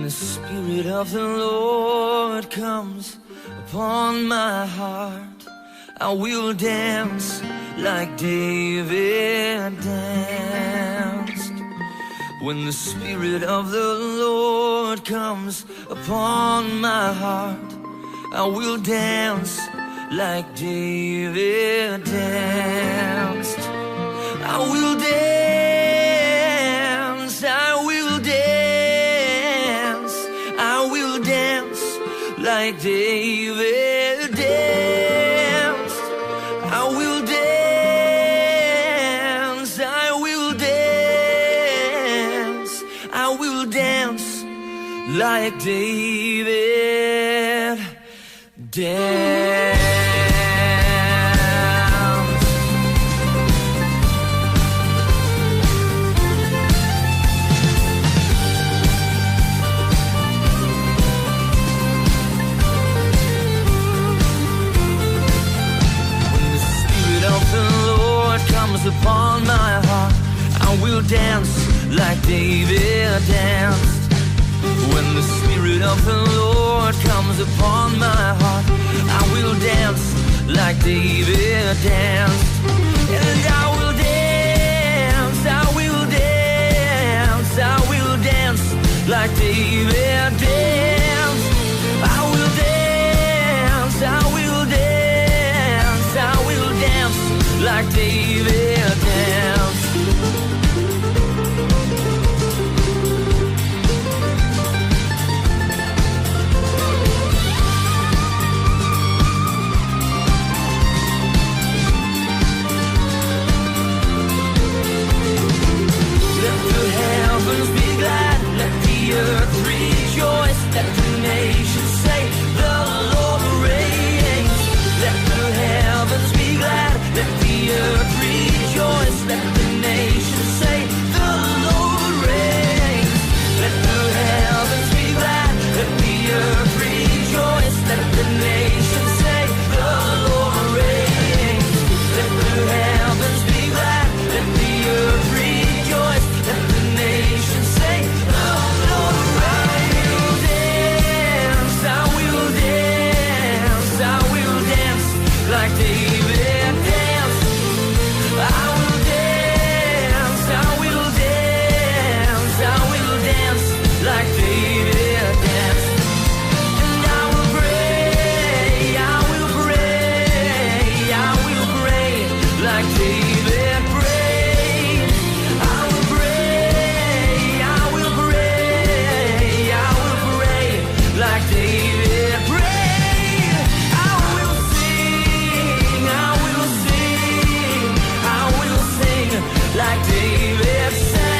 the Spirit of the Lord comes upon my heart, I will dance like David danced. When the Spirit of the Lord comes upon my heart, I will dance like David danced. I will dance, I will dance, I will dance like David danced. I will dance, I will dance, I will dance like David danced. Upon my heart, I will dance like David danced. When the Spirit of the Lord comes upon my heart, I will dance like David danced. And I will dance, I will dance, I will dance like David danced. I will dance, I will dance, I will dance like David danced. Let the heavens be glad, let the earth rejoice, let the nations say the Lord reigns. Let the heavens be glad, let the earth rejoice, let the nations say the Lord reigns. Let the heavens be glad, let the earth rejoice, let the nations say the Lord reigns. Let the heavens be glad, let the earth rejoice, let the nations say the Lord reigns. I will dance, I will dance like David danced. I will dance, I will dance, I will dance like David danced. And I will pray, I will pray, I will pray like David prayed. I will pray, I will pray, I will pray like David prayed. I will sing, I will sing, I will sing like David sang.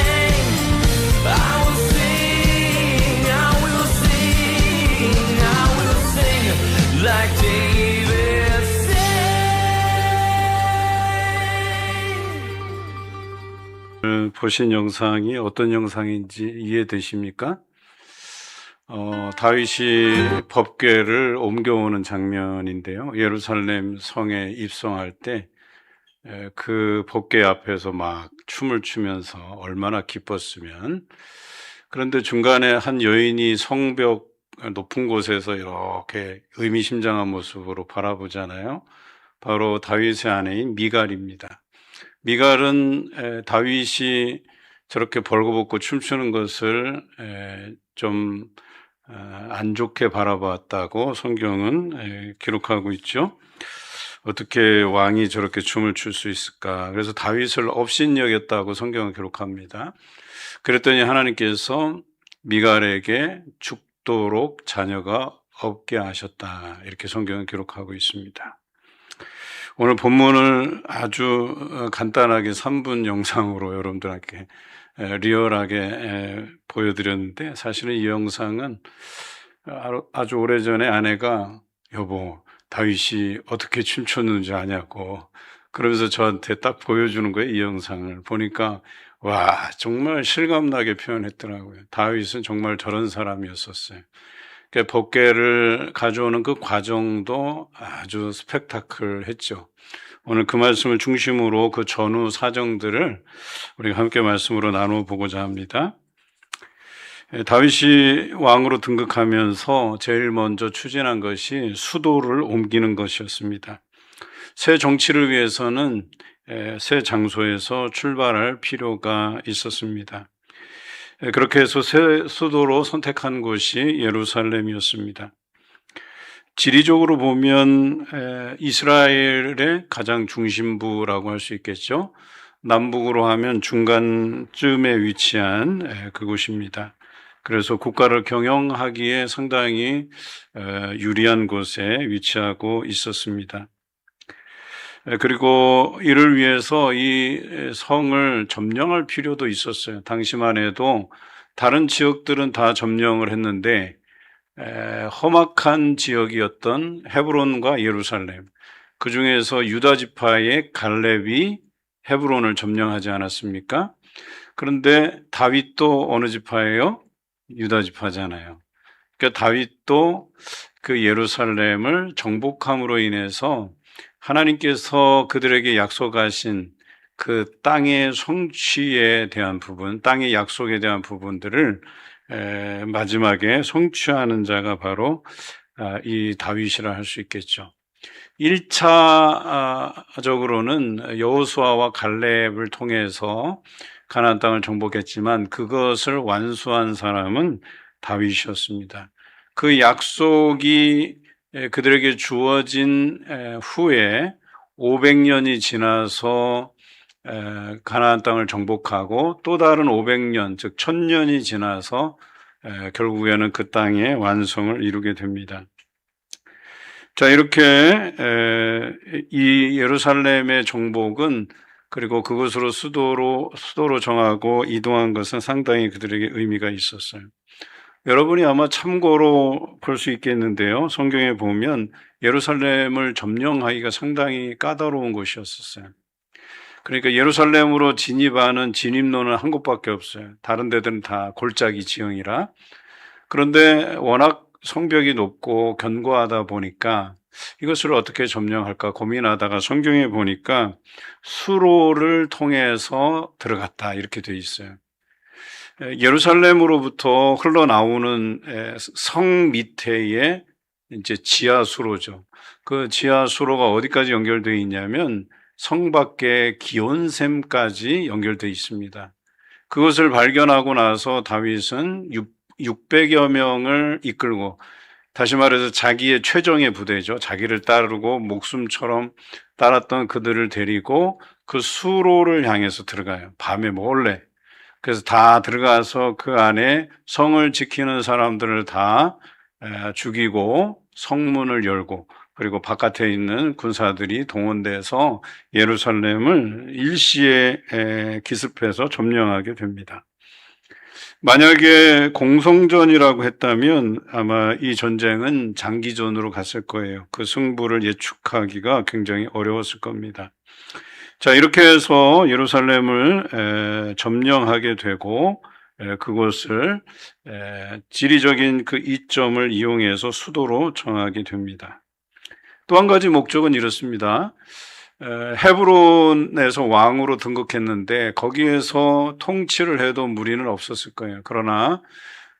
I will sing, I will sing, I will sing like David sang. 보신 영상이 어떤 영상인지 이해되십니까? 다윗이 법궤를 옮겨오는 장면인데요. 예루살렘 성에 입성할 때 그 법궤 앞에서 막 춤을 추면서 얼마나 기뻤으면. 그런데 중간에 한 여인이 성벽 높은 곳에서 이렇게 의미심장한 모습으로 바라보잖아요. 바로 다윗의 아내인 미갈입니다. 미갈은 다윗이 저렇게 벌거벗고 춤추는 것을 좀 안 좋게 바라봤다고 성경은 기록하고 있죠. 어떻게 왕이 저렇게 춤을 출 수 있을까? 그래서 다윗을 업신여겼다고 성경은 기록합니다. 그랬더니 하나님께서 미갈에게 죽도록 자녀가 없게 하셨다. 이렇게 성경은 기록하고 있습니다. 오늘 본문을 아주 간단하게 3분 영상으로 여러분들에게 리얼하게 보여드렸는데, 사실은 이 영상은 아주 오래전에 아내가 여보 다윗이 어떻게 춤췄는지 아냐고 그러면서 저한테 딱 보여주는 거예요. 이 영상을 보니까 와 정말 실감나게 표현했더라고요. 다윗은 정말 저런 사람이었었어요. 그러니까 법궤를 가져오는 그 과정도 아주 스펙타클했죠. 오늘 그 말씀을 중심으로 그 전후 사정들을 우리가 함께 말씀으로 나눠 보고자 합니다. 다윗이 왕으로 등극하면서 제일 먼저 추진한 것이 수도를 옮기는 것이었습니다. 새 정치를 위해서는 새 장소에서 출발할 필요가 있었습니다. 그렇게 해서 새 수도로 선택한 곳이 예루살렘이었습니다. 지리적으로 보면 이스라엘의 가장 중심부라고 할 수 있겠죠. 남북으로 하면 중간쯤에 위치한 그곳입니다. 그래서 국가를 경영하기에 상당히 유리한 곳에 위치하고 있었습니다. 그리고 이를 위해서 이 성을 점령할 필요도 있었어요. 당시만 해도 다른 지역들은 다 점령을 했는데 험악한 지역이었던 헤브론과 예루살렘, 그 중에서 유다 지파의 갈렙이 헤브론을 점령하지 않았습니까? 그런데 다윗도 어느 지파예요? 유다 지파잖아요. 그러니까 다윗도 그 예루살렘을 정복함으로 인해서 하나님께서 그들에게 약속하신 그 땅의 성취에 대한 부분, 땅의 약속에 대한 부분들을 마지막에 성취하는 자가 바로 이 다윗이라 할 수 있겠죠. 1차적으로는 여호수아와 갈렙을 통해서 가나안 땅을 정복했지만 그것을 완수한 사람은 다윗이었습니다. 그 약속이 그들에게 주어진 후에 500년이 지나서 가나안 땅을 정복하고 또 다른 500년, 즉 1000년이 지나서 결국에는 그 땅의 완성을 이루게 됩니다. 자, 이렇게 이 예루살렘의 정복은 그리고 그것으로 수도로 정하고 이동한 것은 상당히 그들에게 의미가 있었어요. 여러분이 아마 참고로 볼 수 있겠는데요. 성경에 보면 예루살렘을 점령하기가 상당히 까다로운 곳이었어요. 그러니까 예루살렘으로 진입하는 진입로는 한 곳밖에 없어요. 다른 데들은 다 골짜기 지형이라. 그런데 워낙 성벽이 높고 견고하다 보니까 이것을 어떻게 점령할까 고민하다가 성경에 보니까 수로를 통해서 들어갔다 이렇게 돼 있어요. 예루살렘으로부터 흘러나오는 성 밑에의 이제 지하수로죠. 그 지하수로가 어디까지 연결되어 있냐면 성 밖의 기온샘까지 연결되어 있습니다. 그것을 발견하고 나서 다윗은 600여 명을 이끌고, 다시 말해서 자기의 최정의 부대죠. 자기를 따르고 목숨처럼 따랐던 그들을 데리고 그 수로를 향해서 들어가요. 밤에 몰래. 그래서 다 들어가서 그 안에 성을 지키는 사람들을 다 죽이고 성문을 열고, 그리고 바깥에 있는 군사들이 동원돼서 예루살렘을 일시에 기습해서 점령하게 됩니다. 만약에 공성전이라고 했다면 아마 이 전쟁은 장기전으로 갔을 거예요. 그 승부를 예측하기가 굉장히 어려웠을 겁니다. 자, 이렇게 해서 예루살렘을 점령하게 되고 그곳을 지리적인 그 이점을 이용해서 수도로 정하게 됩니다. 또 한 가지 목적은 이렇습니다. 헤브론에서 왕으로 등극했는데 거기에서 통치를 해도 무리는 없었을 거예요. 그러나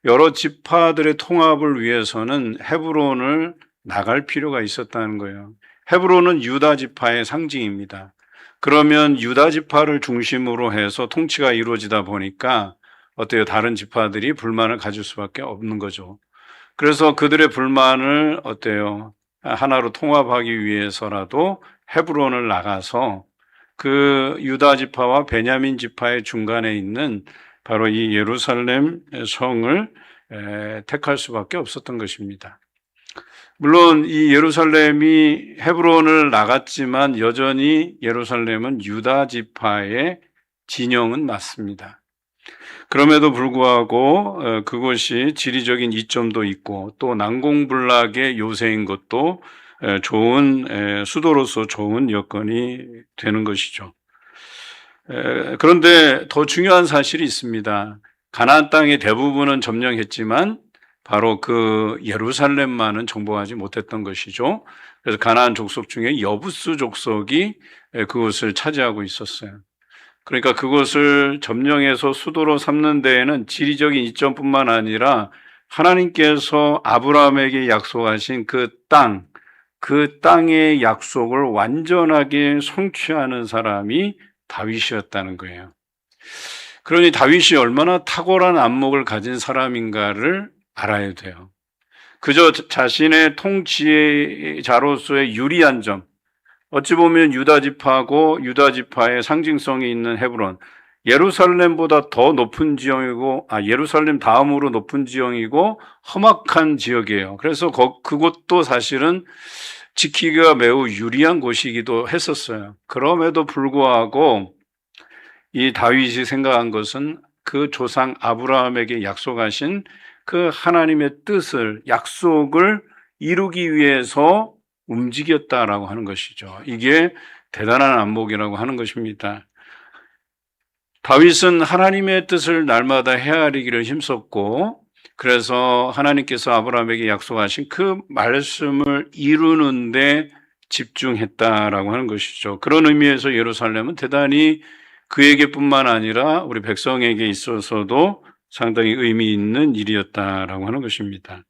여러 지파들의 통합을 위해서는 헤브론을 나갈 필요가 있었다는 거예요. 헤브론은 유다 지파의 상징입니다. 그러면 유다 지파를 중심으로 해서 통치가 이루어지다 보니까 어때요? 다른 지파들이 불만을 가질 수밖에 없는 거죠. 그래서 그들의 불만을 어때요? 하나로 통합하기 위해서라도 헤브론을 나가서 그 유다 지파와 베냐민 지파의 중간에 있는 바로 이 예루살렘 성을 택할 수밖에 없었던 것입니다. 물론 이 예루살렘이 헤브론을 나갔지만 여전히 예루살렘은 유다 지파의 진영은 맞습니다. 그럼에도 불구하고 그곳이 지리적인 이점도 있고 또 난공불락의 요새인 것도 좋은 수도로서 좋은 여건이 되는 것이죠. 그런데 더 중요한 사실이 있습니다. 가나안 땅의 대부분은 점령했지만 바로 그 예루살렘만은 정복하지 못했던 것이죠. 그래서 가나안 족속 중에 여부스 족속이 그것을 차지하고 있었어요. 그러니까 그곳을 점령해서 수도로 삼는 데에는 지리적인 이점뿐만 아니라 하나님께서 아브라함에게 약속하신 그 땅의 약속을 완전하게 성취하는 사람이 다윗이었다는 거예요. 그러니 다윗이 얼마나 탁월한 안목을 가진 사람인가를 알아야 돼요. 그저 자신의 통치자로서의 유리한 점, 어찌 보면 유다 지파하고 유다 지파의 상징성이 있는 헤브론, 예루살렘보다 더 높은 지형이고, 예루살렘 다음으로 높은 지형이고 험악한 지역이에요. 그래서 그곳도 사실은 지키기가 매우 유리한 곳이기도 했었어요. 그럼에도 불구하고 이 다윗이 생각한 것은 그 조상 아브라함에게 약속하신 그 하나님의 뜻을, 약속을 이루기 위해서 움직였다라고 하는 것이죠. 이게 대단한 안목이라고 하는 것입니다. 다윗은 하나님의 뜻을 날마다 헤아리기를 힘썼고, 그래서 하나님께서 아브라함에게 약속하신 그 말씀을 이루는데 집중했다라고 하는 것이죠. 그런 의미에서 예루살렘은 대단히 그에게뿐만 아니라 우리 백성에게 있어서도 상당히 의미 있는 일이었다라고 하는 것입니다.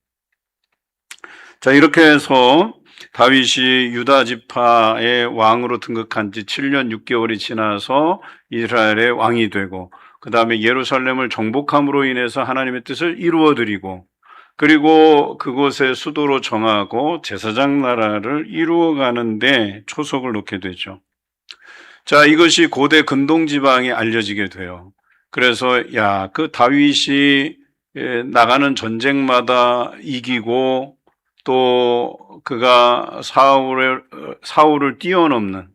자, 이렇게 해서 다윗이 유다 지파의 왕으로 등극한 지 7년 6개월이 지나서 이스라엘의 왕이 되고, 그 다음에 예루살렘을 정복함으로 인해서 하나님의 뜻을 이루어드리고, 그리고 그곳에 수도로 정하고 제사장 나라를 이루어가는데 초석을 놓게 되죠. 자, 이것이 고대 근동지방에 알려지게 돼요. 그래서 그 다윗이 나가는 전쟁마다 이기고, 또 그가 사울을 뛰어넘는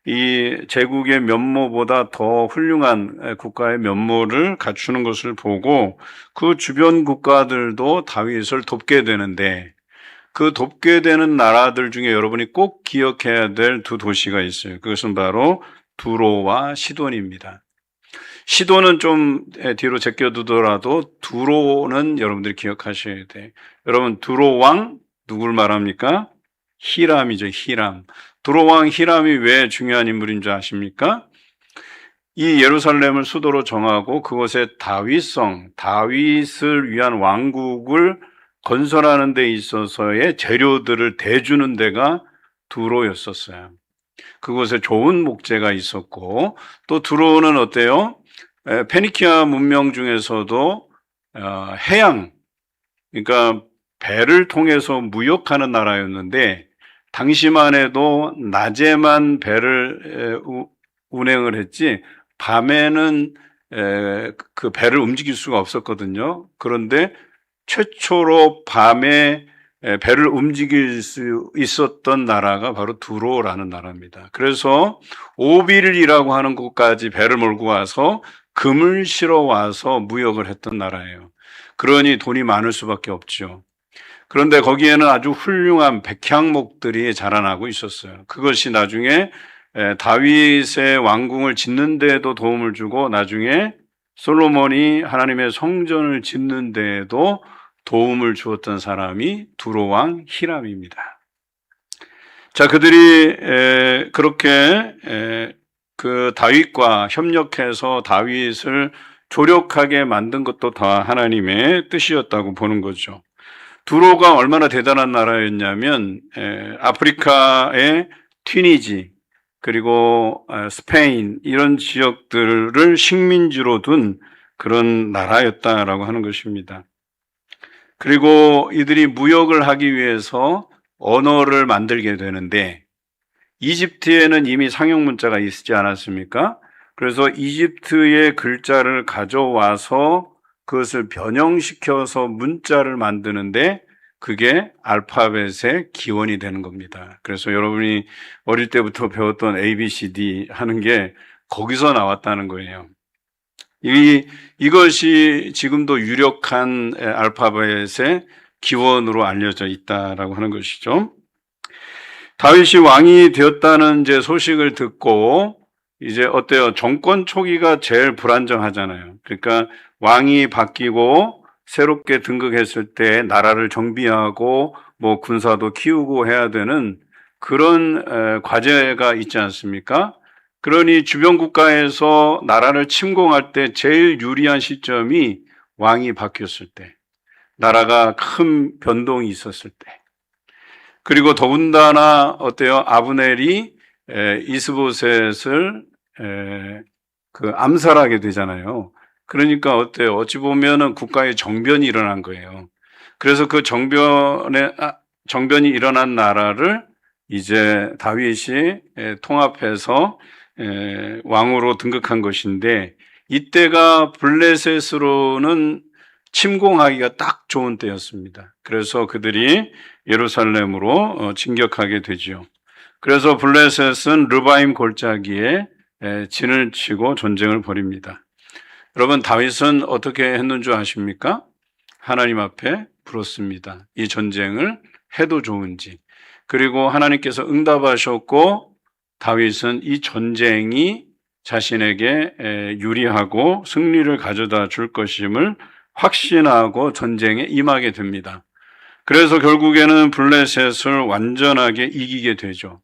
이 제국의 면모보다 더 훌륭한 국가의 면모를 갖추는 것을 보고 그 주변 국가들도 다윗을 돕게 되는데, 그 돕게 되는 나라들 중에 여러분이 꼭 기억해야 될 두 도시가 있어요. 그것은 바로 두로와 시돈입니다. 시돈은 좀 뒤로 제껴두더라도 두로는 여러분들이 기억하셔야 돼요. 여러분, 두로 왕 누굴 말합니까? 히람이죠. 히람. 두로 왕 히람이 왜 중요한 인물인 줄 아십니까? 이 예루살렘을 수도로 정하고 그곳에 다윗을 위한 왕국을 건설하는 데 있어서의 재료들을 대주는 데가 두로였었어요. 그곳에 좋은 목재가 있었고, 또 두로는 어때요? 페니키아 문명 중에서도 해양, 그러니까 배를 통해서 무역하는 나라였는데, 당시만 해도 낮에만 배를 운행을 했지 밤에는 그 배를 움직일 수가 없었거든요. 그런데 최초로 밤에 배를 움직일 수 있었던 나라가 바로 두로라는 나라입니다. 그래서 오빌이라고 하는 곳까지 배를 몰고 와서 금을 실어 와서 무역을 했던 나라예요. 그러니 돈이 많을 수밖에 없죠. 그런데 거기에는 아주 훌륭한 백향목들이 자라나고 있었어요. 그것이 나중에 다윗의 왕궁을 짓는 데에도 도움을 주고, 나중에 솔로몬이 하나님의 성전을 짓는 데에도 도움을 주었던 사람이 두로 왕 히람입니다. 자, 그들이 그렇게 그 다윗과 협력해서 다윗을 조력하게 만든 것도 다 하나님의 뜻이었다고 보는 거죠. 두로가 얼마나 대단한 나라였냐면 아프리카의 튀니지, 그리고 스페인, 이런 지역들을 식민지로 둔 그런 나라였다라고 하는 것입니다. 그리고 이들이 무역을 하기 위해서 언어를 만들게 되는데, 이집트에는 이미 상형 문자가 있지 않았습니까? 그래서 이집트의 글자를 가져와서 그것을 변형시켜서 문자를 만드는데, 그게 알파벳의 기원이 되는 겁니다. 그래서 여러분이 어릴 때부터 배웠던 ABCD 하는 게 거기서 나왔다는 거예요. 이것이 지금도 유력한 알파벳의 기원으로 알려져 있다라고 하는 것이죠. 다윗이 왕이 되었다는 이제 소식을 듣고, 이제 어때요? 정권 초기가 제일 불안정하잖아요. 그러니까 왕이 바뀌고 새롭게 등극했을 때 나라를 정비하고 뭐 군사도 키우고 해야 되는 그런 과제가 있지 않습니까? 그러니 주변 국가에서 나라를 침공할 때 제일 유리한 시점이 왕이 바뀌었을 때, 나라가 큰 변동이 있었을 때, 그리고 더군다나 어때요? 아브넬이 이스보셋을 암살하게 되잖아요. 그러니까 어때요? 어찌 보면은 국가의 정변이 일어난 거예요. 그래서 그 정변이 일어난 나라를 이제 다윗이 통합해서 왕으로 등극한 것인데, 이때가 블레셋으로는 침공하기가 딱 좋은 때였습니다. 그래서 그들이 예루살렘으로 진격하게 되죠. 그래서 블레셋은 르바임 골짜기에 진을 치고 전쟁을 벌입니다. 여러분, 다윗은 어떻게 했는 줄 아십니까? 하나님 앞에 물었습니다. 이 전쟁을 해도 좋은지. 그리고 하나님께서 응답하셨고, 다윗은 이 전쟁이 자신에게 유리하고 승리를 가져다 줄 것임을 확신하고 전쟁에 임하게 됩니다. 그래서 결국에는 블레셋을 완전하게 이기게 되죠.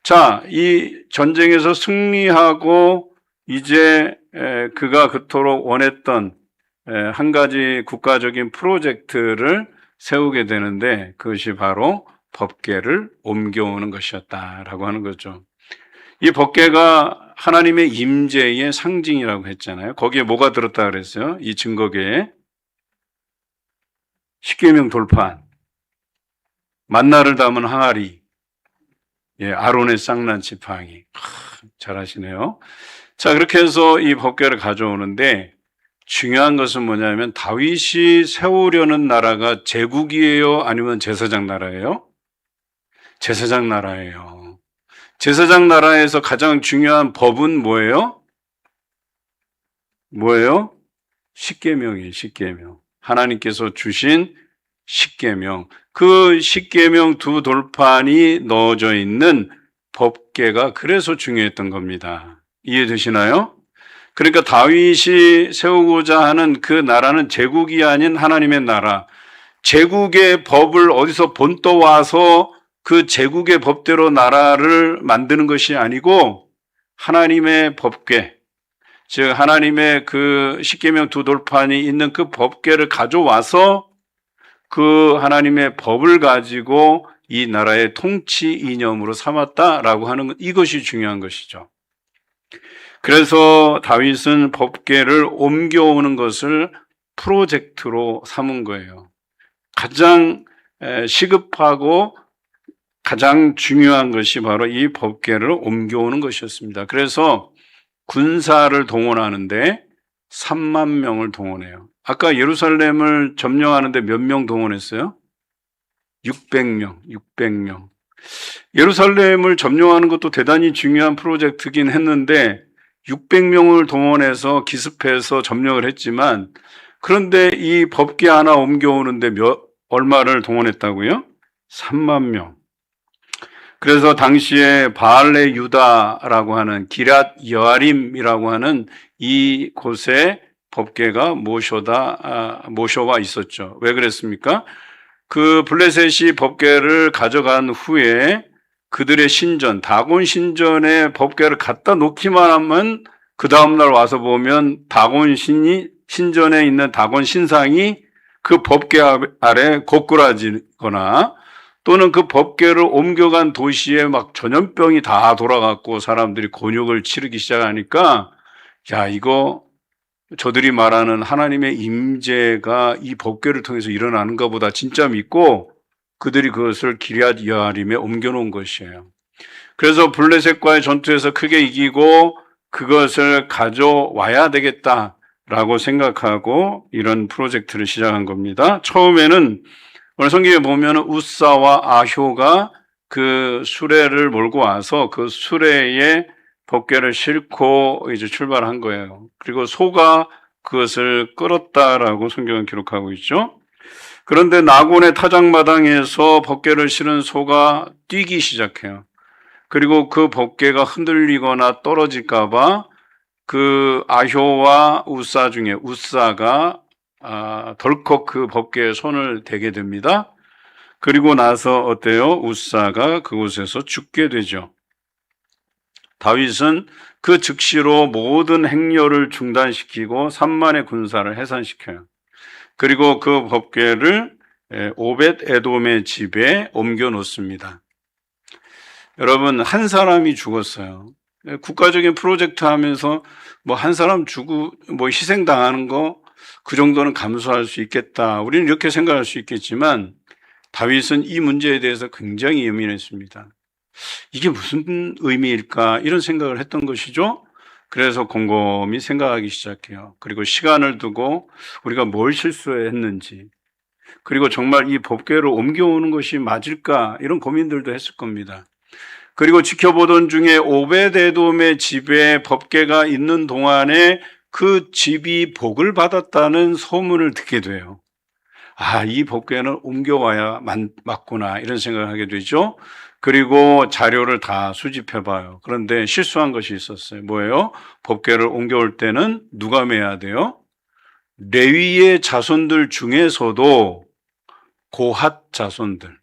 자, 이 전쟁에서 승리하고 이제 그가 그토록 원했던 한 가지 국가적인 프로젝트를 세우게 되는데, 그것이 바로 법궤를 옮겨오는 것이었다라고 하는 거죠. 이 법궤가 하나님의 임재의 상징이라고 했잖아요. 거기에 뭐가 들었다 그랬어요? 이 증거궤에 십계명 돌판, 만나를 담은 항아리, 아론의 쌍난 지팡이. 잘하시네요. 자, 그렇게 해서 이 법궤를 가져오는데, 중요한 것은 뭐냐면 다윗이 세우려는 나라가 제국이에요? 아니면 제사장 나라예요? 제사장 나라예요. 제사장 나라에서 가장 중요한 법은 뭐예요? 뭐예요? 십계명이에요. 십계명. 하나님께서 주신 십계명. 그 십계명 두 돌판이 넣어져 있는 법궤가 그래서 중요했던 겁니다. 이해되시나요? 그러니까 다윗이 세우고자 하는 그 나라는 제국이 아닌 하나님의 나라, 제국의 법을 어디서 본떠와서 그 제국의 법대로 나라를 만드는 것이 아니고 하나님의 법궤, 즉 하나님의 그 십계명 두 돌판이 있는 그 법궤를 가져와서 그 하나님의 법을 가지고 이 나라의 통치 이념으로 삼았다라고 하는 것, 이것이 중요한 것이죠. 그래서 다윗은 법궤를 옮겨오는 것을 프로젝트로 삼은 거예요. 가장 시급하고 가장 중요한 것이 바로 이 법궤를 옮겨오는 것이었습니다. 그래서 군사를 동원하는데 3만 명을 동원해요. 아까 예루살렘을 점령하는데 몇 명 동원했어요? 600명. 예루살렘을 점령하는 것도 대단히 중요한 프로젝트긴 했는데 600명을 동원해서 기습해서 점령을 했지만, 그런데 이 법궤 하나 옮겨오는데 얼마를 동원했다고요? 3만 명. 그래서 당시에 바알레 유다라고 하는 기랏 여아림이라고 하는 이 곳에 법궤가 모셔와 있었죠. 왜 그랬습니까? 그 블레셋이 법궤를 가져간 후에 그들의 신전, 다곤 신전에 법궤를 갖다 놓기만 하면 그 다음날 와서 보면 다곤 신전에 있는 다곤 신상이 그 법궤 아래 고꾸라지거나, 또는 그 법궤를 옮겨간 도시에 막 전염병이 다 돌아갔고 사람들이 곤욕을 치르기 시작하니까, 야, 이거 저들이 말하는 하나님의 임재가 이 법궤를 통해서 일어나는가 보다 진짜 믿고 그들이 그것을 기럇 여아림에 옮겨놓은 것이에요. 그래서 블레셋과의 전투에서 크게 이기고 그것을 가져와야 되겠다라고 생각하고 이런 프로젝트를 시작한 겁니다. 처음에는 오늘 성경에 보면 우사와 아효가 그 수레를 몰고 와서 그 수레에 법궤를 싣고 이제 출발한 거예요. 그리고 소가 그것을 끌었다라고 성경은 기록하고 있죠. 그런데 나곤의 타작마당에서 법궤를 실은 소가 뛰기 시작해요. 그리고 그 법궤가 흔들리거나 떨어질까봐 그 아효와 우사 중에 우사가 덜컥 그 법궤에 손을 대게 됩니다. 그리고 나서 어때요? 우사가 그곳에서 죽게 되죠. 다윗은 그 즉시로 모든 행렬을 중단시키고 3만의 군사를 해산시켜요. 그리고 그 법궤를 오벳 에돔의 집에 옮겨 놓습니다. 여러분, 한 사람이 죽었어요. 국가적인 프로젝트 하면서 뭐 한 사람 뭐 희생당하는 거 그 정도는 감수할 수 있겠다. 우리는 이렇게 생각할 수 있겠지만 다윗은 이 문제에 대해서 굉장히 예민했습니다. 이게 무슨 의미일까? 이런 생각을 했던 것이죠. 그래서 곰곰이 생각하기 시작해요. 그리고 시간을 두고 우리가 뭘 실수했는지, 그리고 정말 이 법궤를 옮겨오는 것이 맞을까? 이런 고민들도 했을 겁니다. 그리고 지켜보던 중에 오벳에돔의 집에 법궤가 있는 동안에 그 집이 복을 받았다는 소문을 듣게 돼요. 아, 이 법궤는 옮겨와야 맞구나, 이런 생각을 하게 되죠. 그리고 자료를 다 수집해봐요. 그런데 실수한 것이 있었어요. 뭐예요? 법궤를 옮겨올 때는 누가 매야 돼요? 레위의 자손들 중에서도 고핫 자손들,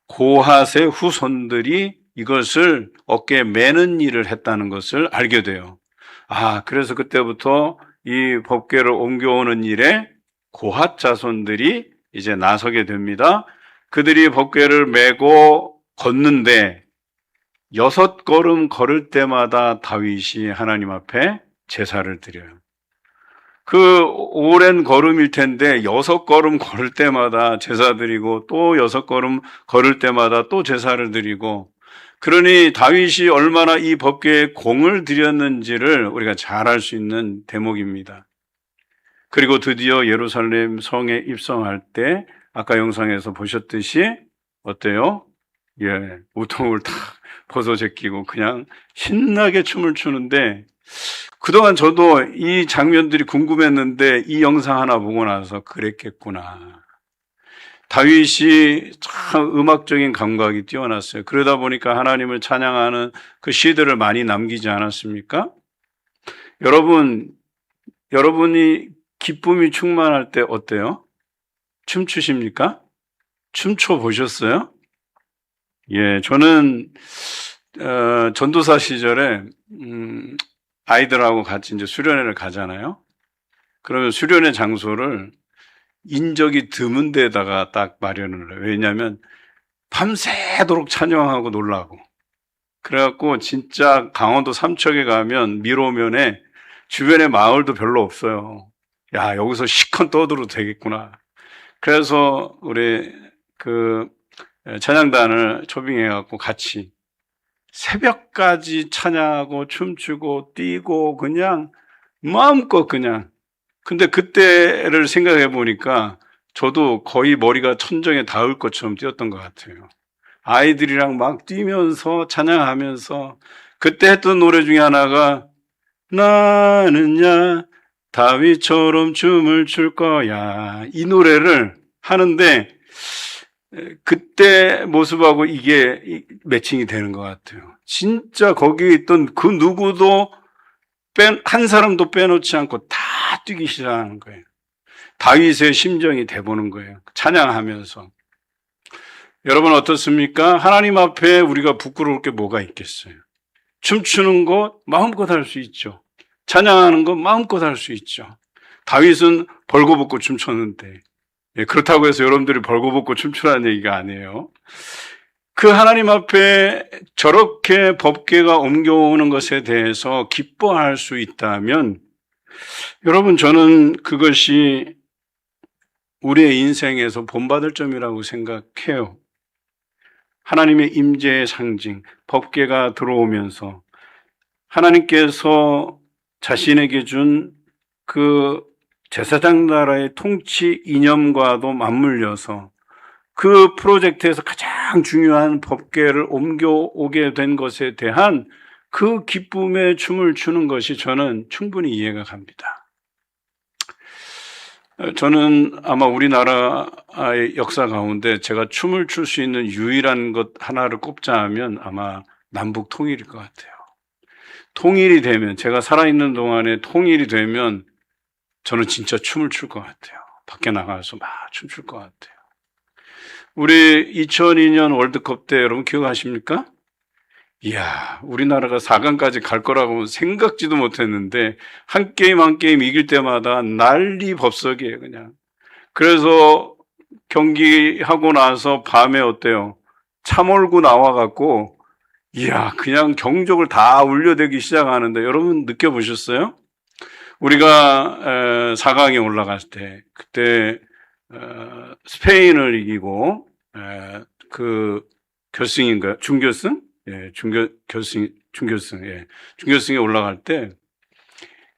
고핫의 후손들이 이것을 어깨에 매는 일을 했다는 것을 알게 돼요. 아, 그래서 그때부터 이 법궤를 옮겨오는 일에 고핫 자손들이 이제 나서게 됩니다. 그들이 법궤를 메고 걷는데 6걸음 걸을 때마다 다윗이 하나님 앞에 제사를 드려요. 그 오랜 걸음일 텐데 6걸음 걸을 때마다 제사 드리고 또 6걸음 걸을 때마다 또 제사를 드리고, 그러니 다윗이 얼마나 이 법궤에 공을 들였는지를 우리가 잘 알 수 있는 대목입니다. 그리고 드디어 예루살렘 성에 입성할 때 아까 영상에서 보셨듯이 어때요? 예, 우통을 탁 벗어 제끼고 그냥 신나게 춤을 추는데, 그동안 저도 이 장면들이 궁금했는데 이 영상 하나 보고 나서 그랬겠구나. 다윗이 참 음악적인 감각이 뛰어났어요. 그러다 보니까 하나님을 찬양하는 그 시들을 많이 남기지 않았습니까? 여러분이 기쁨이 충만할 때 어때요? 춤추십니까? 춤춰 보셨어요? 예, 저는 전도사 시절에 아이들하고 같이 이제 수련회를 가잖아요. 그러면 수련회 장소를 인적이 드문 데다가 딱 마련을 해요. 왜냐하면 밤새도록 찬양하고 놀라고. 그래갖고 진짜 강원도 삼척에 가면 미로면에 주변에 마을도 별로 없어요. 야, 여기서 시컨 떠들어도 되겠구나. 그래서 우리 그 찬양단을 초빙해갖고 같이 새벽까지 찬양하고 춤추고 뛰고 그냥 마음껏 그냥. 근데 그때를 생각해 보니까 저도 거의 머리가 천정에 닿을 것처럼 뛰었던 것 같아요. 아이들이랑 막 뛰면서 찬양하면서 그때 했던 노래 중에 하나가 나는야 다윗처럼 춤을 출 거야, 이 노래를 하는데 그때 모습하고 이게 매칭이 되는 것 같아요. 진짜 거기에 있던 그 누구도 한 사람도 빼놓지 않고 다 뛰기 시작하는 거예요. 다윗의 심정이 돼보는 거예요. 찬양하면서. 여러분 어떻습니까? 하나님 앞에 우리가 부끄러울 게 뭐가 있겠어요? 춤추는 거 마음껏 할 수 있죠. 찬양하는 거 마음껏 할 수 있죠. 다윗은 벌거벗고 춤췄는데, 그렇다고 해서 여러분들이 벌거벗고 춤추라는 얘기가 아니에요. 그 하나님 앞에 저렇게 법궤가 옮겨오는 것에 대해서 기뻐할 수 있다면, 여러분 저는 그것이 우리의 인생에서 본받을 점이라고 생각해요. 하나님의 임재의 상징, 법궤가 들어오면서 하나님께서 자신에게 준 그 제사장 나라의 통치 이념과도 맞물려서 그 프로젝트에서 가장 중요한 법궤를 옮겨오게 된 것에 대한 그 기쁨의 춤을 추는 것이 저는 충분히 이해가 갑니다. 저는 아마 우리나라의 역사 가운데 제가 춤을 출 수 있는 유일한 것 하나를 꼽자면 아마 남북 통일일 것 같아요. 통일이 되면, 제가 살아있는 동안에 통일이 되면 저는 진짜 춤을 출 것 같아요. 밖에 나가서 막 춤출 것 같아요. 우리 2002년 월드컵 때 여러분 기억하십니까? 이야, 우리나라가 4강까지 갈 거라고 생각지도 못했는데 한 게임 한 게임 이길 때마다 난리 법석이에요, 그냥. 그래서 경기하고 나서 밤에 어때요? 차 몰고 나와갖고 이야, 그냥 경적을 다 울려대기 시작하는데 여러분 느껴보셨어요? 우리가 4강에 올라갔을 때 그때 스페인을 이기고 그 결승인가요? 준결승? 예, 준결승, 예, 준결승에 올라갈 때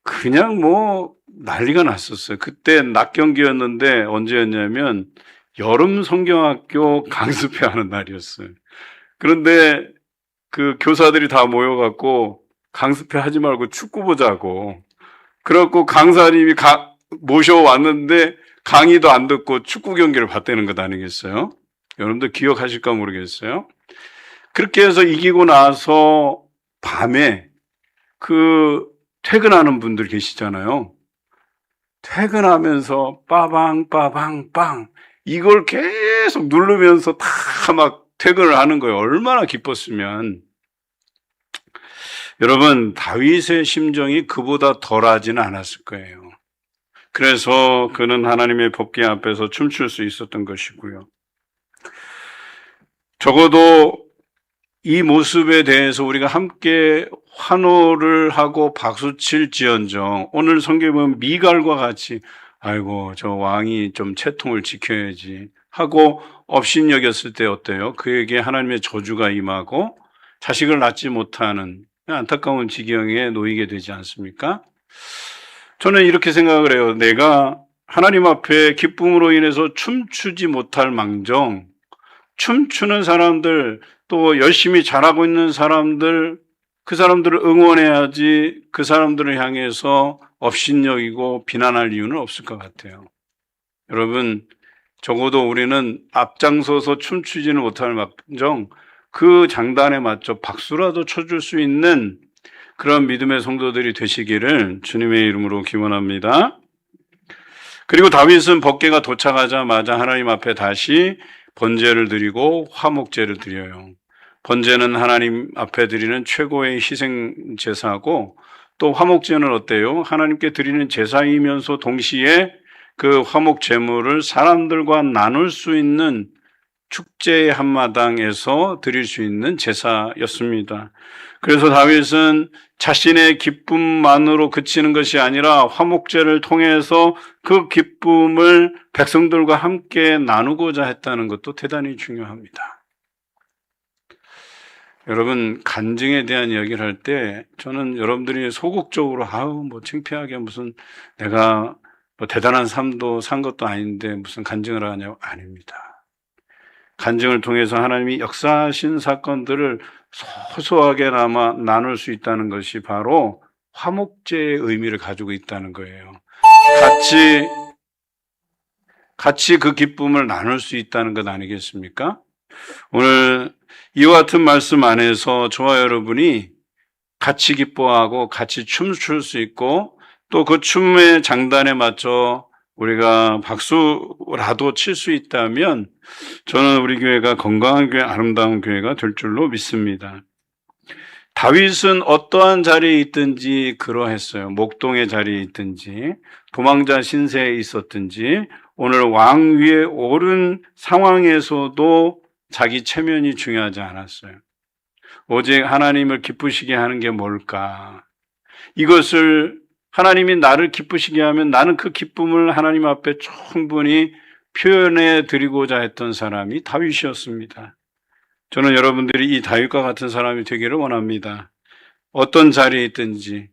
그냥 뭐 난리가 났었어요. 그때 낮 경기였는데 언제였냐면 여름 성경학교 강습회하는 날이었어요. 그런데 그 교사들이 다 모여갖고 강습회 하지 말고 축구 보자고. 그래갖고 강사님이 모셔왔는데 강의도 안 듣고 축구 경기를 봤다는 것 아니겠어요? 여러분들 기억하실까 모르겠어요? 그렇게 해서 이기고 나서 밤에 그 퇴근하는 분들 계시잖아요. 퇴근하면서 빠방빠방빵 이걸 계속 누르면서 다 막 퇴근을 하는 거예요. 얼마나 기뻤으면. 여러분, 다윗의 심정이 그보다 덜하지는 않았을 거예요. 그래서 그는 하나님의 법궤 앞에서 춤출 수 있었던 것이고요. 적어도 이 모습에 대해서 우리가 함께 환호를 하고 박수칠지언정 오늘 성경에 보면 미갈과 같이 아이고 저 왕이 좀 채통을 지켜야지 하고 업신여겼을 때 어때요? 그에게 하나님의 저주가 임하고 자식을 낳지 못하는 안타까운 지경에 놓이게 되지 않습니까? 저는 이렇게 생각을 해요. 내가 하나님 앞에 기쁨으로 인해서 춤추지 못할 망정 춤추는 사람들 또 열심히 잘하고 있는 사람들 그 사람들을 응원해야지 그 사람들을 향해서 업신여기고 비난할 이유는 없을 것 같아요. 여러분 적어도 우리는 앞장서서 춤추지는 못할 망정 그 장단에 맞춰 박수라도 쳐줄 수 있는 그런 믿음의 성도들이 되시기를 주님의 이름으로 기원합니다. 그리고 다윗은 법궤가 도착하자마자 하나님 앞에 다시 번제를 드리고 화목제를 드려요. 번제는 하나님 앞에 드리는 최고의 희생 제사고 또 화목제는 어때요? 하나님께 드리는 제사이면서 동시에 그 화목 제물을 사람들과 나눌 수 있는 축제의 한마당에서 드릴 수 있는 제사였습니다. 그래서 다윗은 자신의 기쁨만으로 그치는 것이 아니라 화목제를 통해서 그 기쁨을 백성들과 함께 나누고자 했다는 것도 대단히 중요합니다. 여러분 간증에 대한 이야기를 할 때 저는 여러분들이 소극적으로 뭐 창피하게 무슨 내가 뭐 대단한 삶도 산 것도 아닌데 무슨 간증을 하냐고 아닙니다. 간증을 통해서 하나님이 역사하신 사건들을 소소하게나마 나눌 수 있다는 것이 바로 화목제의 의미를 가지고 있다는 거예요. 같이 그 기쁨을 나눌 수 있다는 것 아니겠습니까? 오늘 이와 같은 말씀 안에서 저와 여러분이 같이 기뻐하고 같이 춤출 수 있고 또 그 춤의 장단에 맞춰 우리가 박수라도 칠 수 있다면 저는 우리 교회가 건강한 교회, 아름다운 교회가 될 줄로 믿습니다. 다윗은 어떠한 자리에 있든지 그러했어요. 목동의 자리에 있든지 도망자 신세에 있었든지 오늘 왕 위에 오른 상황에서도 자기 체면이 중요하지 않았어요. 오직 하나님을 기쁘시게 하는 게 뭘까? 이것을 하나님이 나를 기쁘시게 하면 나는 그 기쁨을 하나님 앞에 충분히 표현해 드리고자 했던 사람이 다윗이었습니다. 저는 여러분들이 이 다윗과 같은 사람이 되기를 원합니다. 어떤 자리에 있든지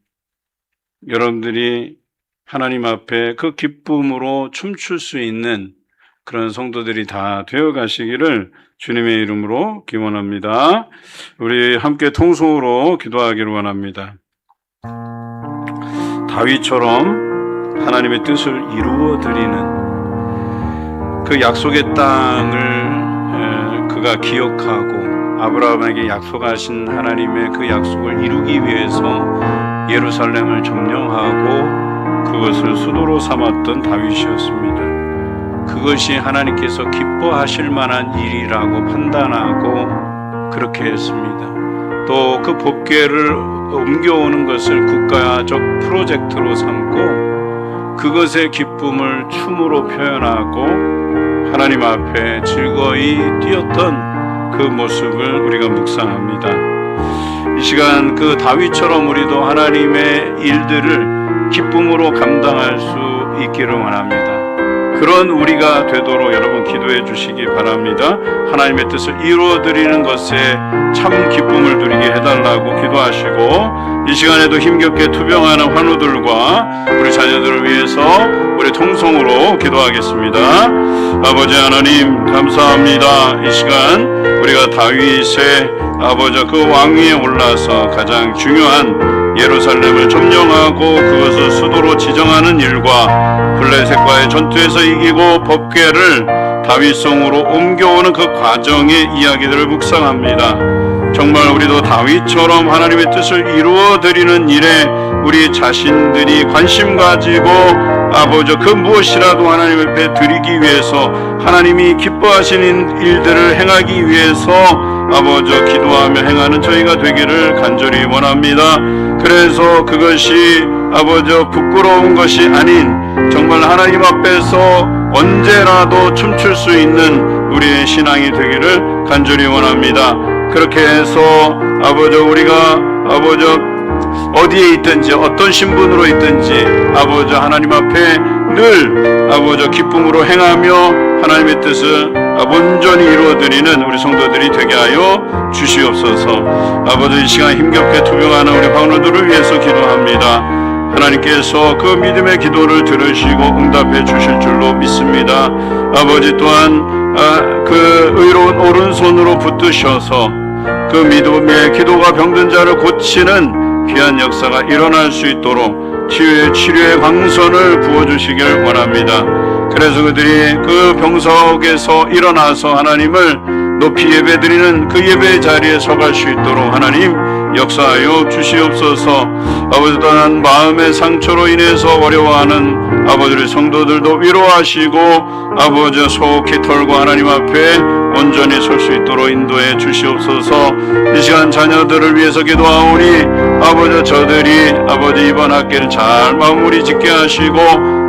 여러분들이 하나님 앞에 그 기쁨으로 춤출 수 있는 그런 성도들이 다 되어 가시기를 주님의 이름으로 기원합니다. 우리 함께 통성으로 기도하기를 원합니다. 다윗처럼 하나님의 뜻을 이루어 드리는 그 약속의 땅을 그가 기억하고 아브라함에게 약속하신 하나님의 그 약속을 이루기 위해서 예루살렘을 점령하고 그것을 수도로 삼았던 다윗이었습니다. 그것이 하나님께서 기뻐하실 만한 일이라고 판단하고 그렇게 했습니다. 또 그 법궤를 옮겨오는 것을 국가적 프로젝트로 삼고 그것의 기쁨을 춤으로 표현하고 하나님 앞에 즐거이 뛰었던 그 모습을 우리가 묵상합니다. 이 시간 그 다윗처럼 우리도 하나님의 일들을 기쁨으로 감당할 수 있기를 원합니다. 그런 우리가 되도록 여러분 기도해 주시기 바랍니다. 하나님의 뜻을 이루어드리는 것에 참 기쁨을 누리게 해달라고 기도하시고, 이 시간에도 힘겹게 투병하는 환우들과 우리 자녀들을 위해서 우리 통성으로 기도하겠습니다. 아버지 하나님 감사합니다. 이 시간 우리가 다윗의 아버지 그 왕위에 올라서 가장 중요한 예루살렘을 점령하고 그것을 수도로 지정하는 일과 블레셋과의 전투에서 이기고 법궤를 다윗성으로 옮겨오는 그 과정의 이야기들을 묵상합니다. 정말 우리도 다윗처럼 하나님의 뜻을 이루어드리는 일에 우리 자신들이 관심 가지고 아버지 그 무엇이라도 하나님 앞에 드리기 위해서, 하나님이 기뻐하시는 일들을 행하기 위해서 아버지 기도하며 행하는 저희가 되기를 간절히 원합니다. 그래서 그것이 아버지 부끄러운 것이 아닌 정말 하나님 앞에서 언제라도 춤출 수 있는 우리의 신앙이 되기를 간절히 원합니다. 그렇게 해서 아버지 우리가 아버지 어디에 있든지 어떤 신분으로 있든지 아버지 하나님 앞에 늘 아버지 기쁨으로 행하며 하나님의 뜻을 온전히 이루어드리는 우리 성도들이 되게 하여 주시옵소서. 아버지 이 시간 힘겹게 투병하는 우리 환우들을 위해서 기도합니다. 하나님께서 그 믿음의 기도를 들으시고 응답해 주실 줄로 믿습니다. 아버지 또한 그 의로운 오른손으로 붙드셔서 그 믿음의 기도가 병든 자를 고치는 귀한 역사가 일어날 수 있도록 치료의 광선을 부어주시길 원합니다. 그래서 그들이 그 병석에서 일어나서 하나님을 높이 예배드리는 그 예배의 자리에 서갈 수 있도록 하나님 역사하여 주시옵소서. 아버지 또한 마음의 상처로 인해서 어려워하는 아버지의 성도들도 위로하시고 아버지 속히 털고 하나님 앞에 온전히 설 수 있도록 인도해 주시옵소서. 이 시간 자녀들을 위해서 기도하오니 아버지 저들이 아버지 이번 학기를 잘 마무리 짓게 하시고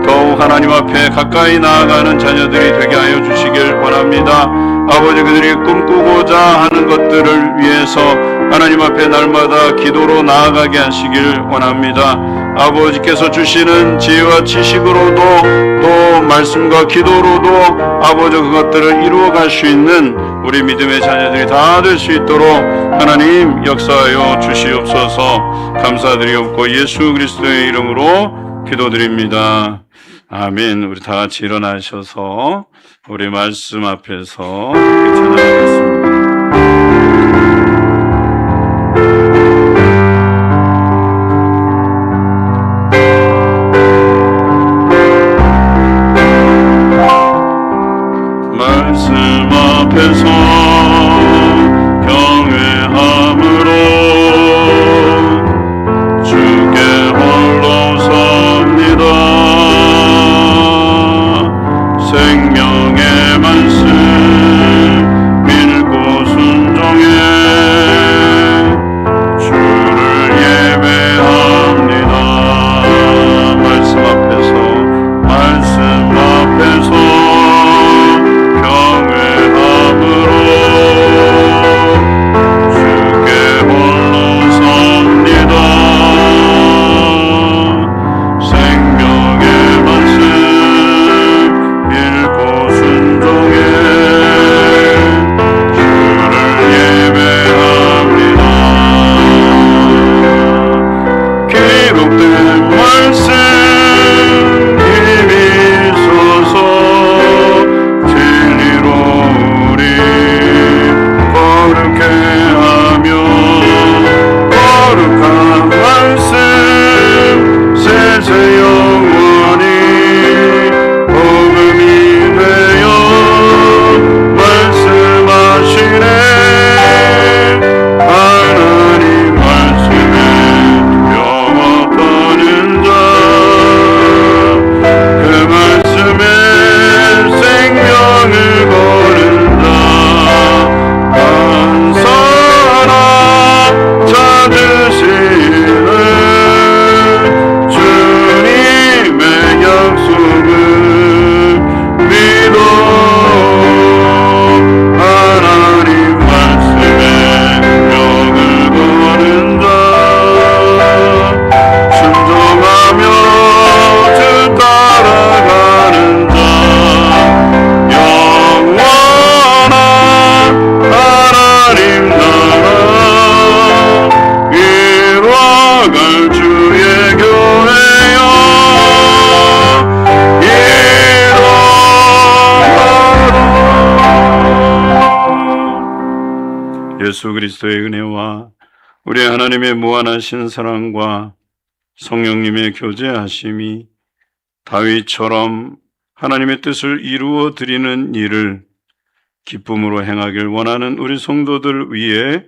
더욱 하나님 앞에 가까이 나아가는 자녀들이 되게 하여 주시길 원합니다. 아버지 그들이 꿈꾸고자 하는 것들을 위해서 하나님 앞에 날마다 기도로 나아가게 하시길 원합니다. 아버지께서 주시는 지혜와 지식으로도 또 말씀과 기도로도 아버지 그것들을 이루어갈 수 있는 우리 믿음의 자녀들이 다 될 수 있도록 하나님 역사하여 주시옵소서. 감사드리옵고 예수 그리스도의 이름으로 기도드립니다. 아멘. 우리 다 같이 일어나셔서 우리 말씀 앞에서 함께 찬양하겠습니다. 말씀 앞에서 경외함으로 주께 홀로 섭니다. 생명의 말씀 믿고 예수 그리스도의 은혜와 우리 하나님의 무한하신 사랑과 성령님의 교제하심이 다윗처럼 하나님의 뜻을 이루어 드리는 일을 기쁨으로 행하길 원하는 우리 성도들 위해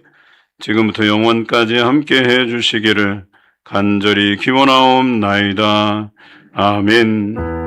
지금부터 영원까지 함께 해 주시기를 간절히 기원하옵나이다. 아멘.